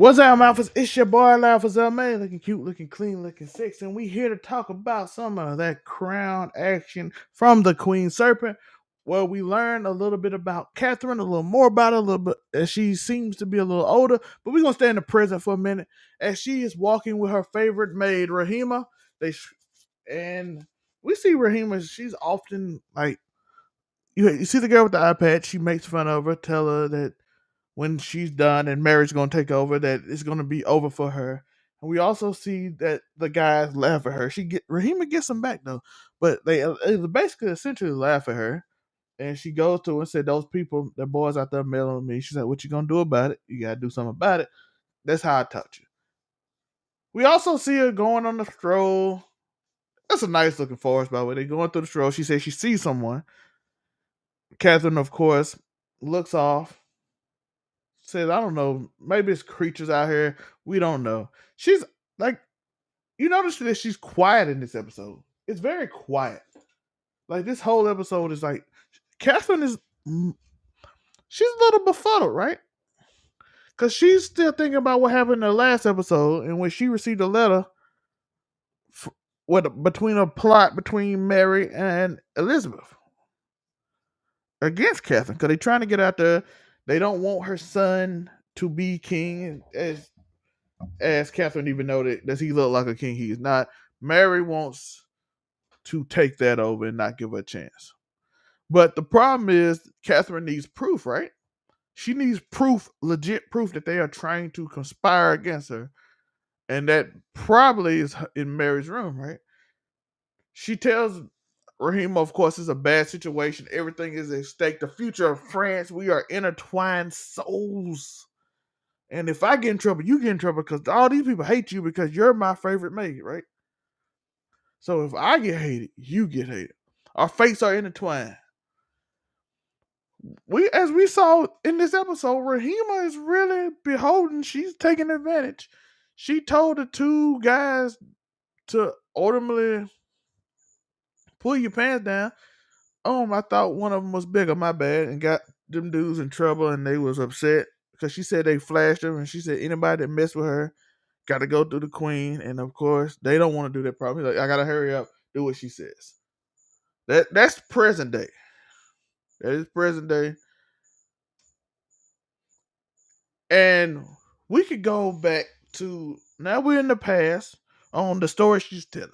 What's up, Alphas? It's your boy Alphas LMA, looking cute, looking clean, looking sexy, and we here to talk about some of that crown action from the Queen Serpent, where we learn a little bit about Catherine, a little more about her, a little bit as she seems to be a little older. But we're gonna stay in the present for a minute as she is walking with her favorite maid, Rahima. They and we see Rahima. She's often like you see the girl with the iPad. She makes fun of her, tell her that when she's done and marriage gonna take over, that it's gonna be over for her. And we also see that the guys laugh at her. Rahima gets them back though, but they basically essentially laugh at her. And she goes to her and said, "Those people, the boys out there mailing me." She said, "What you gonna do about it? You gotta do something about it." That's how I taught you. We also see her going on the stroll. That's a nice looking forest, by the way. They're going through the stroll. She says she sees someone. Catherine, of course, looks off, says, I don't know, maybe it's creatures out here. We don't know. She's like, you notice that she's quiet in this episode. It's very quiet. Like, this whole episode is like, Catherine is, she's a little befuddled, right? Because she's still thinking about what happened in the last episode and when she received a letter between a plot between Mary and Elizabeth against Catherine because they're trying to get out there. They don't want her son to be king, as Catherine even noted. Does he look like a king? He is not. Mary wants to take that over and not give her a chance. But the problem is Catherine needs proof, right? She needs proof, legit proof that they are trying to conspire against her. And that probably is in Mary's room, right? She tells Rahima, of course, it's a bad situation. Everything is at stake. The future of France, we are intertwined souls. And if I get in trouble, you get in trouble because all these people hate you because you're my favorite maid, right? So if I get hated, you get hated. Our fates are intertwined. As we saw in this episode, Rahima is really beholden. She's taking advantage. She told the two guys to ultimately pull your pants down. I thought one of them was bigger, my bad, and got them dudes in trouble, and they was upset because she said they flashed her, and she said anybody that messed with her got to go through the queen, and of course they don't want to do that. Problem. Like, I gotta hurry up, do what she says. That's present day. That is present day, and we could go back to now. We're in the past on the story she's telling.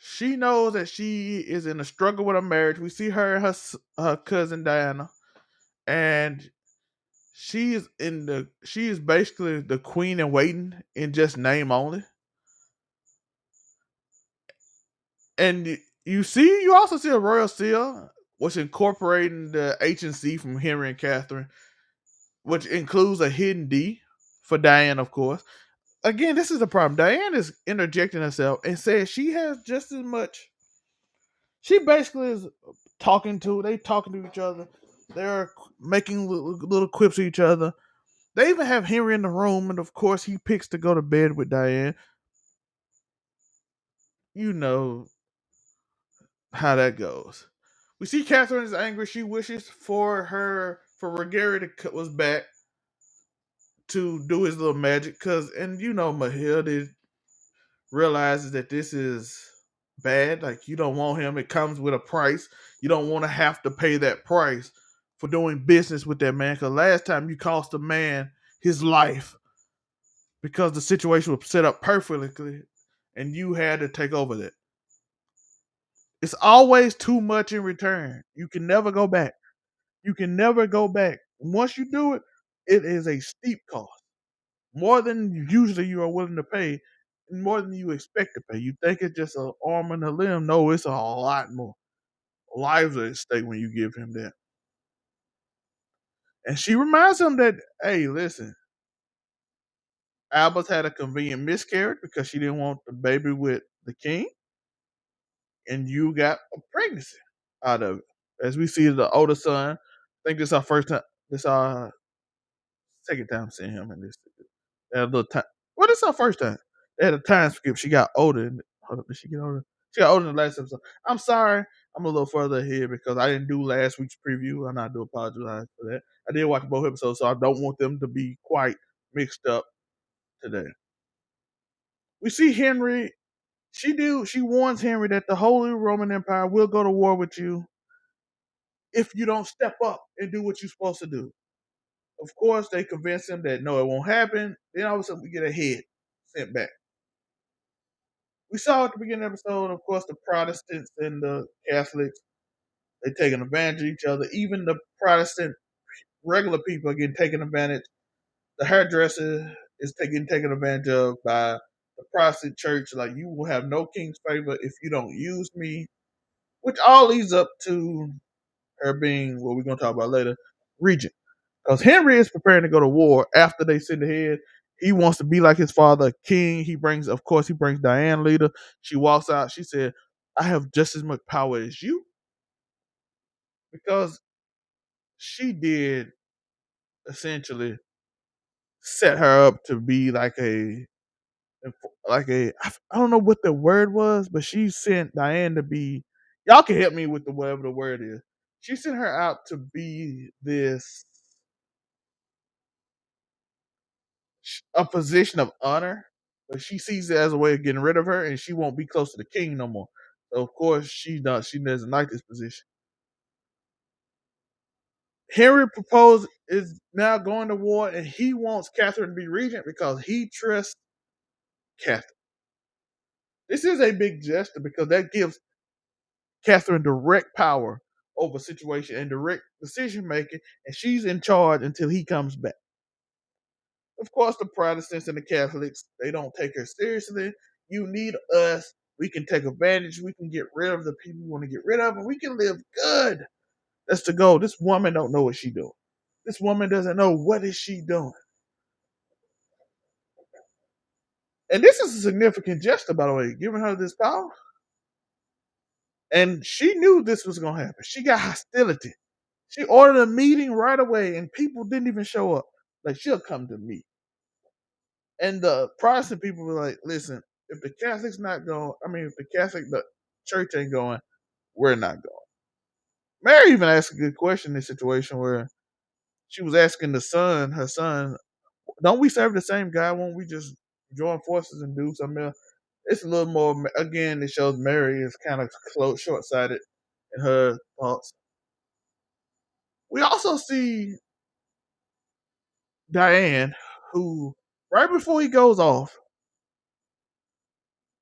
She knows that she is in a struggle with her marriage. We see her and her cousin Diana, and she is basically the queen in waiting in just name only. And you also see a royal seal, which incorporating the H and C from Henri and Catherine, which includes a hidden D for Diane, of course. Again, this is the problem. Diane is interjecting herself and says she has just as much. She basically is talking to each other. They're making little quips to each other. They even have Henri in the room, and of course, he picks to go to bed with Diane. You know how that goes. We see Catherine is angry. She wishes for Regari to was back to do his little magic, and Matilda realizes that this is bad. Like, you don't want him. It comes with a price. You don't want to have to pay that price for doing business with that man. Because last time you cost a man his life because the situation was set up perfectly, and you had to take over that. It's always too much in return. You can never go back. You can never go back. Once you do it, it is a steep cost. More than usually you are willing to pay, more than you expect to pay. You think it's just an arm and a limb. No, it's a lot more. Lives are at stake when you give him that. And she reminds him that, hey, listen, Albus had a convenient miscarriage because she didn't want the baby with the king, and you got a pregnancy out of it. As we see the older son, I think this is our first time. This our second time seeing him in this. They had a little time. Well, this is our first time. They had a time skip. She got older. Hold up, did she get older? She got older in the last episode. I'm sorry. I'm a little further ahead because I didn't do last week's preview, and I do apologize for that. I did watch both episodes, so I don't want them to be quite mixed up today. We see Henry. She warns Henry that the Holy Roman Empire will go to war with you if you don't step up and do what you're supposed to do. Of course, they convince him that no, it won't happen. Then all of a sudden, we get a head sent back. We saw at the beginning of the episode, of course, the Protestants and the Catholics, they taking advantage of each other. Even the Protestant regular people are getting taken advantage. The hairdresser is taken advantage of by the Protestant church. Like, you will have no king's favor if you don't use me, which all leads up to her being what we're gonna talk about later, Regent. Because Henry is preparing to go to war after they send ahead. He wants to be like his father, king. Of course, he brings Diane leader. She walks out. She said, "I have just as much power as you," because she did essentially set her up to be I don't know what the word was, but she sent Diane to be. Y'all can help me with the whatever the word is. She sent her out to be this a position of honor, but she sees it as a way of getting rid of her, and she won't be close to the king no more. So of course she doesn't like this position. Henry proposed is now going to war, and he wants Catherine to be regent because he trusts Catherine. This is a big gesture because that gives Catherine direct power over situation and direct decision making, and she's in charge until he comes back. Of course, the Protestants and the Catholics, they don't take her seriously. You need us. We can take advantage. We can get rid of the people we want to get rid of, and we can live good. That's the goal. This woman don't know what she doing. This woman doesn't know what is she doing. And this is a significant gesture, by the way, giving her this power. And she knew this was going to happen. She got hostility. She ordered a meeting right away, and people didn't even show up. Like, she'll come to me. And the Protestant people were like, listen, if the Catholic's not going, if the church ain't going, we're not going. Mary even asked a good question in this situation where she was asking her son, don't we serve the same God? Won't we just join forces and do something else? It's a little more, again, it shows Mary is kind of short sighted in her thoughts. We also see Diane, who, right before he goes off,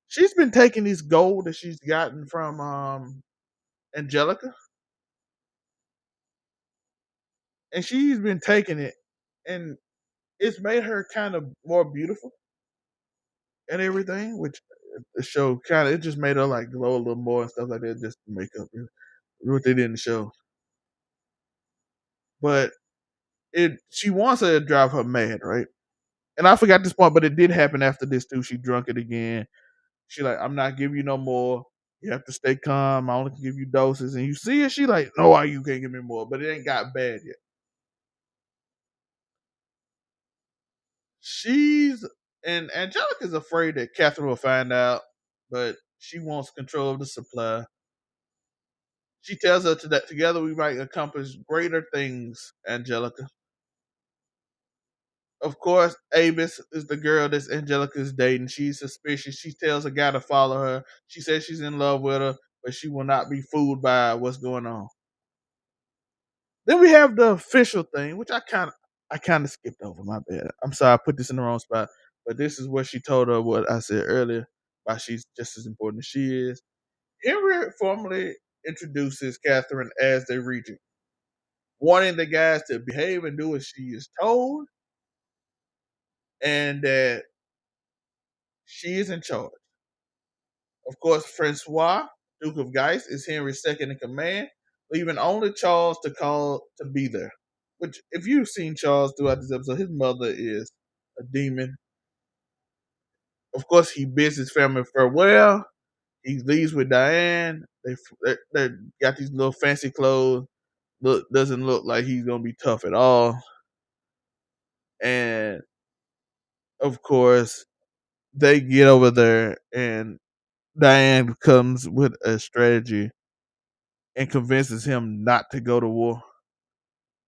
she's been taking this gold that she's gotten from Angelica, and she's been taking it, and it's made her kind of more beautiful and everything, which the show kind of it just made her like glow a little more and stuff like that, just to make up what they did in the show. But she wants her to drive her mad, right? And I forgot this part, but it did happen after this too. She drunk it again. She like, I'm not giving you no more. You have to stay calm. I only can give you doses. And you see it, she like, no, why you can't give me more? But it ain't got bad yet. She's and Angelica's afraid that Catherine will find out, but she wants control of the supply. She tells her that together we might accomplish greater things, Angelica. Of course, Avis is the girl that Angelica's dating. She's suspicious. She tells a guy to follow her. She says she's in love with her, but she will not be fooled by what's going on. Then we have the official thing, which I kind of skipped over. My bad. I'm sorry, I put this in the wrong spot. But this is what she told her. What I said earlier, why she's just as important as she is. Henry formally introduces Catherine as the regent, wanting the guys to behave and do as she is told, and that she is in charge. Of course, Francois, Duke of Guise, is Henry's second in command, leaving only Charles to call to be there. Which, if you've seen Charles throughout this episode, his mother is a demon. Of course, he bids his family farewell. He leaves with Diane. They got these little fancy clothes. Doesn't look like he's gonna be tough at all. And of course, they get over there, and Diane comes with a strategy and convinces him not to go to war.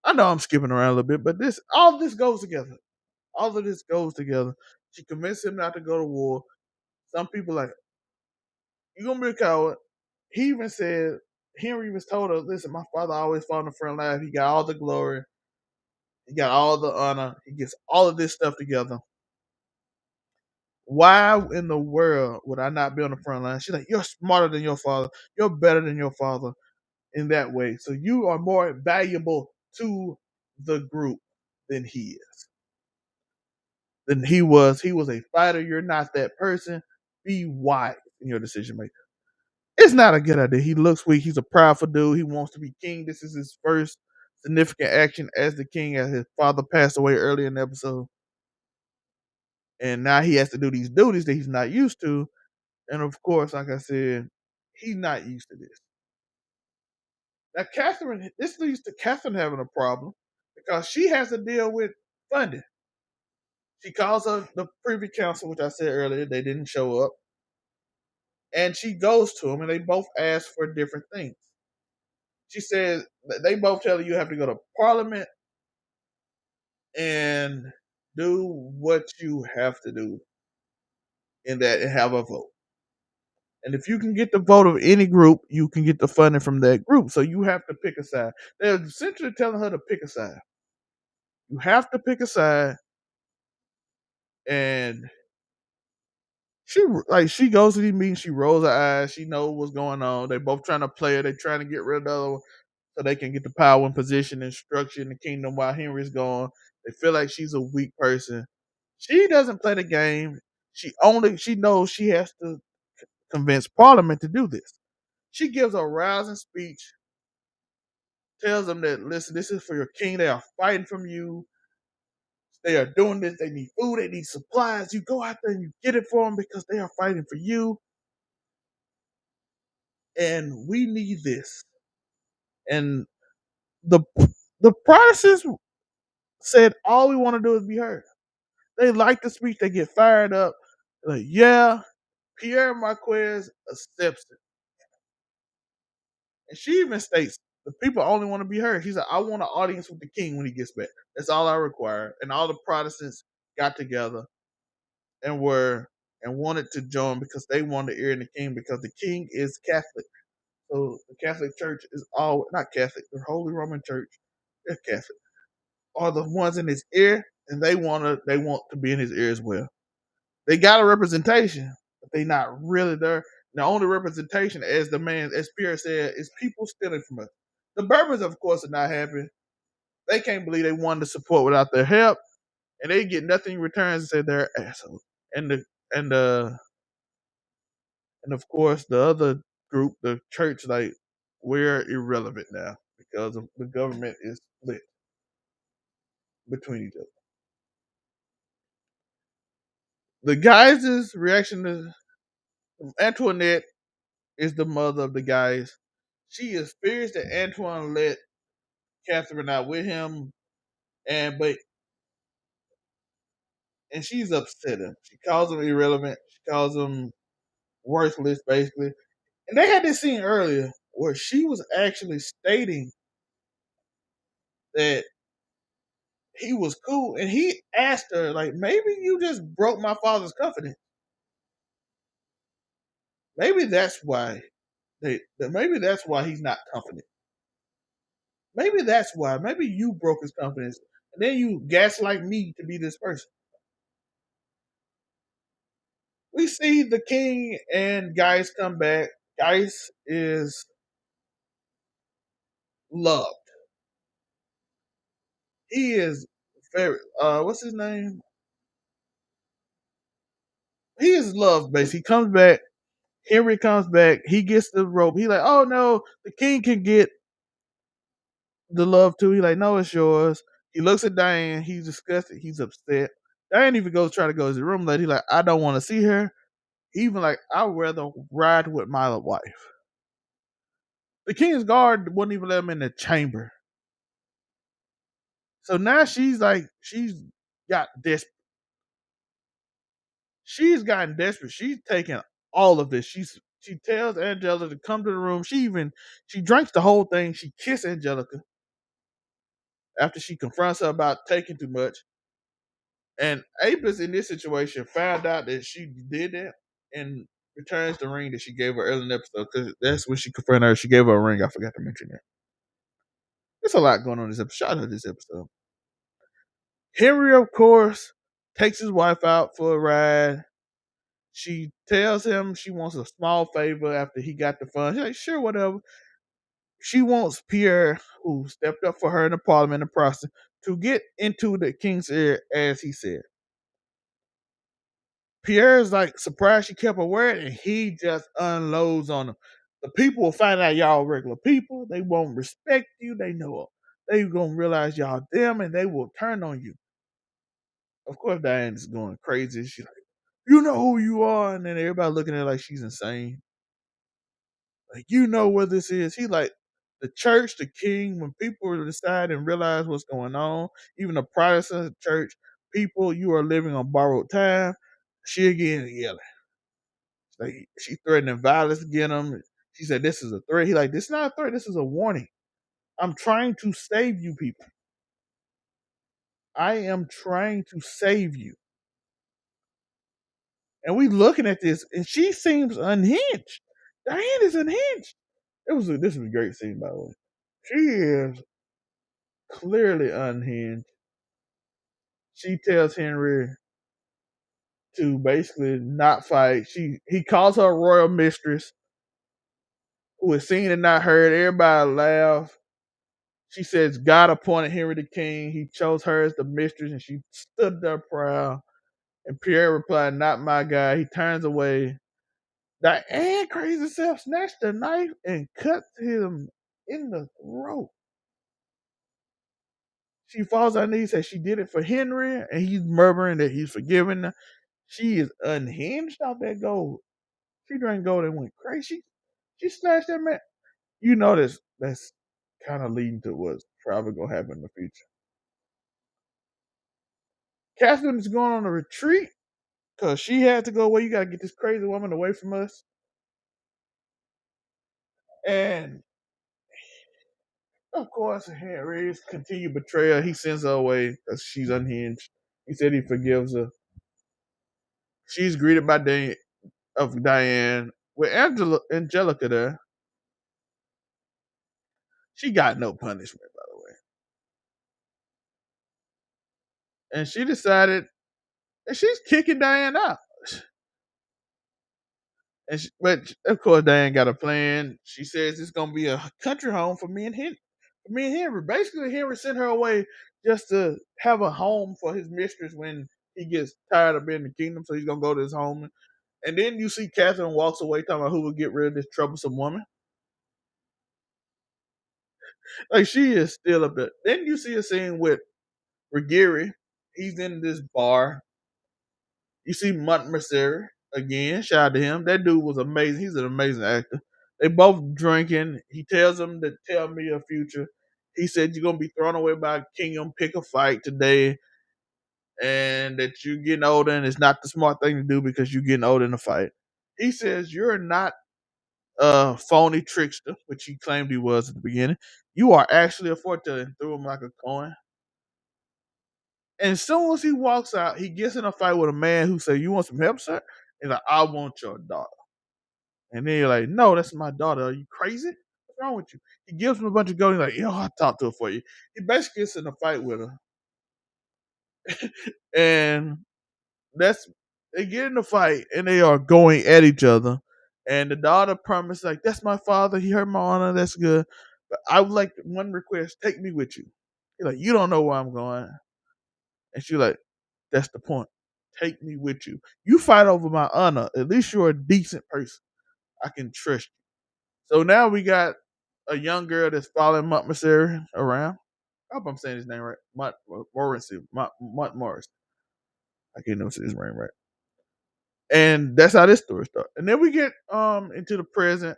I know I'm skipping around a little bit, but all this goes together. All of this goes together. She convinced him not to go to war. Some people like, you gonna be a coward. He even said, Henry even told her, listen, my father always fought in the front line. He got all the glory. He got all the honor. He gets all of this stuff together. Why in the world would I not be on the front line? She's like, you're smarter than your father. You're better than your father in that way. So you are more valuable to the group than he is. Than he was. He was a fighter. You're not that person. Be wise in your decision making. It's not a good idea. He looks weak. He's a prideful dude. He wants to be king. This is his first significant action as the king, as his father passed away early in the episode. And now he has to do these duties that he's not used to. And of course, like I said, he's not used to this. Now, Catherine, this leads to Catherine having a problem because she has to deal with funding. She calls up the Privy Council, which I said earlier, they didn't show up. And she goes to them, and they both ask for different things. She says they both tell her you have to go to Parliament and do what you have to do in that and have a vote. And if you can get the vote of any group, you can get the funding from that group. So you have to pick a side. They're essentially telling her to pick a side. You have to pick a side, and she goes to these meetings. She rolls her eyes. She knows what's going on. They both trying to play her. They trying to get rid of the other one so they can get the power and position and structure in the kingdom while Henry's gone. They feel like she's a weak person. She doesn't play the game. She knows she has to convince Parliament to do this. She gives a rousing speech, tells them that listen, this is for your king. They are fighting from you. They are doing this. They need food. They need supplies. You go out there and you get it for them because they are fighting for you. And we need this. And the the Protestants said all we want to do is be heard. They like the speech. They get fired up. They're like, yeah, Pierre Marquez accepts it. And she even states the people only want to be heard. She said, I want an audience with the king when he gets back. That's all I require. And all the Protestants got together and wanted to join because they wanted to hear the king because the king is Catholic. So the Catholic Church is all not Catholic, the Holy Roman Church is Catholic. Are the ones in his ear, and they want to be in his ear as well. They got a representation, but they not really there. The only representation, as Pierre said, is people stealing from us. The Bourbons, of course, are not happy. They can't believe they won the support without their help, and they get nothing in return and say they're assholes. And the and the and of course the other group, the church, like we're irrelevant now because of the government is split between each other. The guys' reaction to Antoinette is the mother of the guys. She is furious that Antoine let Catherine out with him, and but and she's upset him. She calls him irrelevant. She calls him worthless, basically. And they had this scene earlier where she was actually stating that he was cool, and he asked her like, "Maybe you just broke my father's confidence. Maybe that's why maybe that's why he's not confident. Maybe that's why. Maybe you broke his confidence, and then you gaslight me to be this person." We see the king and Geis come back. Geis is loved. He is very what's his name? He is loved basically. He comes back. Henry comes back. He gets the rope. He like, oh no, the king can get the love too. He like, no, it's yours. He looks at Diane. He's disgusted. He's upset. Diane even goes try to go to his room. He like, I don't want to see her. He even like, I'd rather ride with my wife. The king's guard wouldn't even let him in the chamber. So now she's got desperate. She's gotten desperate. She's taking all of this. She tells Angela to come to the room. She drinks the whole thing. She kisses Angelica after she confronts her about taking too much. And Apis in this situation found out that she did that and returns the ring that she gave her early in the episode because that's when she confronted her. She gave her a ring. I forgot to mention that. There's a lot going on in this episode. Shout out to this episode. Henry, of course, takes his wife out for a ride. She tells him she wants a small favor after he got the funds. She's like, sure, whatever. She wants Pierre, who stepped up for her in the parliament in the process, to get into the king's ear, as he said. Pierre's like surprised she kept her word, and he just unloads on them. The people will find out y'all regular people. They won't respect you. They know they gonna realize y'all them, and they will turn on you. Of course, Diane's going crazy. She's like, "You know who you are," and then everybody looking at her like she's insane. Like, you know what this is. He like the church, the king. When people decide and realize what's going on, even the Protestant church people, you are living on borrowed time. She again yelling. Like she threatening violence against him. She said, "This is a threat." He like, "This is not a threat. This is a warning. I'm trying to save you, people. I am trying to save you." And we looking at this, and she seems unhinged. Diane is unhinged. This was a great scene, by the way. She is clearly unhinged. She tells Henry to basically not fight. He calls her royal mistress, who is seen and not heard. Everybody laugh. She says God appointed Henry the king. He chose her as the mistress, and she stood there proud. And Pierre replied, "Not my guy." He turns away. Diane, crazy self, snatched the knife and cut him in the throat. She falls on her knees, says she did it for Henry, and he's murmuring that he's forgiven her. She is unhinged off that gold. She drank gold and went crazy. She snatched that man. You know that's kind of leading to what's probably gonna happen in the future. Catherine is going on a retreat because she had to go away. You gotta get this crazy woman away from us. And of course, Henry's continued betrayal. He sends her away because she's unhinged. He said he forgives her. She's greeted by Diane with Angelica there. She got no punishment, by the way. And she decided that she's kicking Diane out. But of course, Diane got a plan. She says it's gonna be a country home for me and Henry. For me and Henry. Basically, Henry sent her away just to have a home for his mistress when he gets tired of being in the kingdom. So he's gonna go to his home. And then you see Catherine walks away talking about who will get rid of this troublesome woman. Like she is still up there. Then you see a scene with Regeri. He's in this bar. You see Montmercer again. Shout out to him. That dude was amazing. He's an amazing actor. They both drinking. He tells him to tell me your future. He said you're gonna be thrown away by a kingdom. Pick a fight today, and that you're getting older, and it's not the smart thing to do because you're getting older in the fight. He says you're not a phony trickster, which he claimed he was at the beginning. You are actually a fortune, and threw him like a coin. And as soon as he walks out, he gets in a fight with a man who said, "You want some help, sir?" He's like, "I want your daughter." And then you're like, "No, that's my daughter. Are you crazy? What's wrong with you?" He gives him a bunch of gold. He's like, "Yo, I'll talk to her for you." He basically gets in a fight with her. And that's they get in a fight and they are going at each other. And the daughter promised, like, "That's my father. He hurt my honor. That's good. But I would like one request. Take me with you." He's like, "You don't know where I'm going." And she's like, "That's the point. Take me with you. You fight over my honor. At least you're a decent person. I can trust you." So now we got a young girl that's following Montmorency around. I hope I'm saying his name right. Mont Morris. I can't know his name right. And that's how this story starts. And then we get into the present.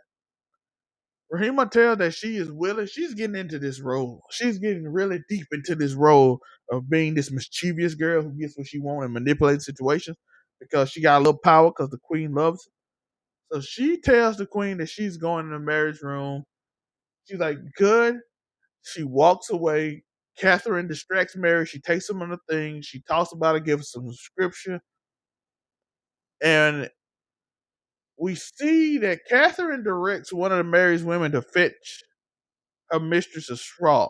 Rahima tells that she is willing. She's getting into this role. She's getting really deep into this role of being this mischievous girl who gets what she wants and manipulates situations because she got a little power because the queen loves her. So she tells the queen that she's going in the marriage room. She's like, "Good." She walks away, Catherine distracts Mary. She takes him on the thing. She talks about it, gives some scripture, and we see that Catherine directs one of the Mary's women to fetch her mistress a straw,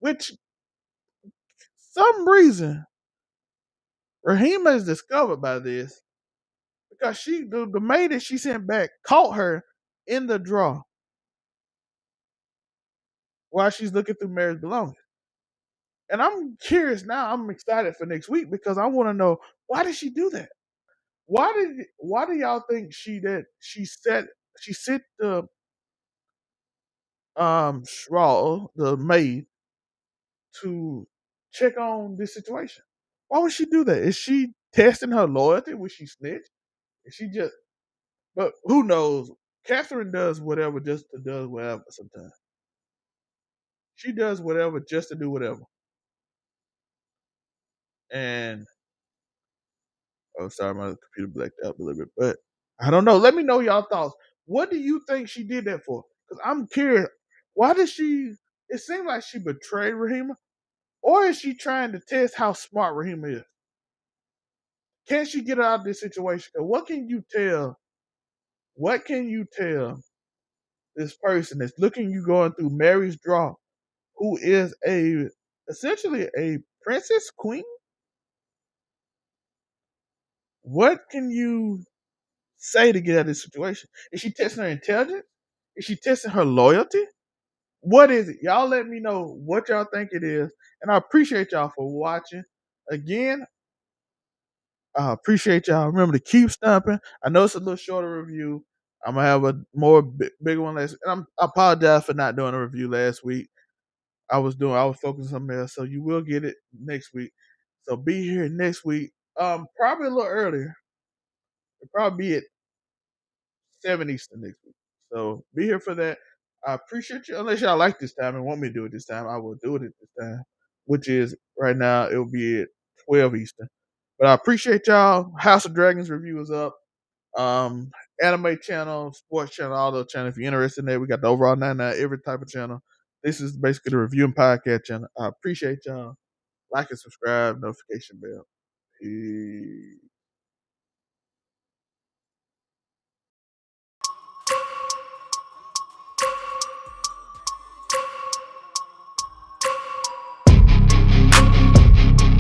which some reason Rahima is discovered by this because the maid that she sent back caught her in the drawer while she's looking through Mary's belongings. And I'm curious now. I'm excited for next week because I want to know, why did she do that? Why do y'all think she sent the straw, the maid, to check on this situation? Why would she do that? Is she testing her loyalty? Would she snitch? Is she just? But who knows? Catherine does whatever just to does whatever. Sometimes she does whatever just to do whatever. And oh, sorry, my computer blacked out a little bit, but I don't know. Let me know y'all thoughts. What do you think she did that for? Because I'm curious. Why did she? It seems like she betrayed Rahima, or is she trying to test how smart Rahima is? Can she get her out of this situation? 'Cause what can you tell? What can you tell this person that's looking you going through Mary's draw, who is a essentially a princess queen? What can you say to get out of this situation? Is she testing her intelligence? Is she testing her loyalty? What is it? Y'all let me know what y'all think it is. And I appreciate y'all for watching. Again, I appreciate y'all. Remember to keep stomping. I know it's a little shorter review. I'm gonna have a more bigger one last. And I apologize for not doing a review last week. I was focusing on something else. So you will get it next week. So be here next week. Probably a little earlier. It'll probably be at 7 Eastern next week. So be here for that. I appreciate you. Unless y'all like this time and want me to do it this time, I will do it at this time, which is right now, it will be at 12 Eastern. But I appreciate y'all. House of Dragons review is up. Um, Anime channel, sports channel, all those channels. If you're interested in that, we got the overall 99, every type of channel. This is basically the review and podcast channel. I appreciate y'all. Like and subscribe, notification bell. Peace.